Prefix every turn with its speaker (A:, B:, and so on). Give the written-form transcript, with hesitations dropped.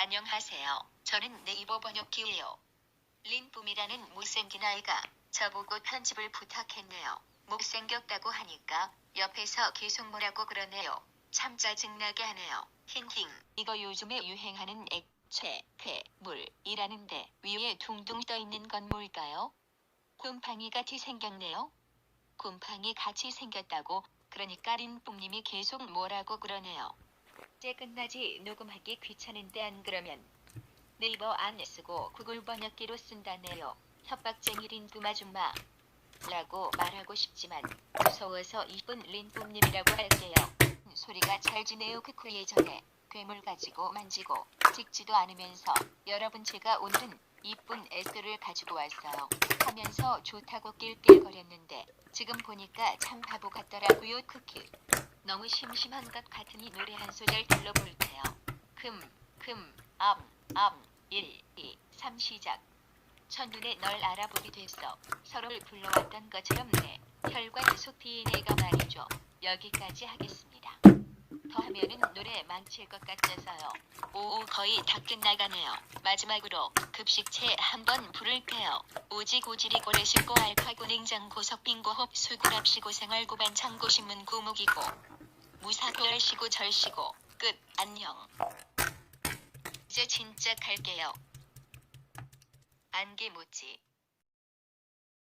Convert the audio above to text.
A: 안녕하세요. 저는 네이버 번역기예요. 린뿜이라는 못생긴 아이가 저보고 편집을 부탁했네요. 못생겼다고 하니까 옆에서 계속 뭐라고 그러네요. 참 짜증나게 하네요. 힝힝. 이거 요즘에 유행하는 액체, 괴물이라는데 위에 둥둥 떠있는 건 뭘까요? 곰팡이 같이 생겼네요. 곰팡이 같이 생겼다고 그러니까 린뿜님이 계속 뭐라고 그러네요. 이제 끝나지 녹음하기 귀찮은데 안 그러면 네이버 안 쓰고 구글 번역기로 쓴다네요. 협박쟁이 린뿜 아줌마 라고 말하고 싶지만 무서워서 이쁜 린뿜님이라고 할게요. 소리가 잘 지네요. 크크. 예전에 괴물 가지고 만지고 찍지도 않으면서 여러분 제가 오늘은 이쁜 애들을 가지고 왔어요 하면서 좋다고 낄낄거렸는데 지금 보니까 참 바보 같더라고요. 크크. 너무 심심한 것 같으니 노래 한 소절 들러볼게요. 암 1, 2, 3 시작. 첫눈에 널 알아보게 됐어. 서로를 불러왔던 것처럼 내 혈관 속 DNA가 말이죠. 여기까지 하겠습니다. 더 하면은 노래 망칠 것 같아서요. 오 거의 다 끝나가네요. 마지막으로 급식체 한번 부를게요. 오직 오지리 고래식고 알파고 냉장고 석빙고 홉 수구랍시고 생활고 반창고 신문 고무기고 무사고 열시고 절시고 끝. 안녕. 이제 진짜 갈게요. 안개모찌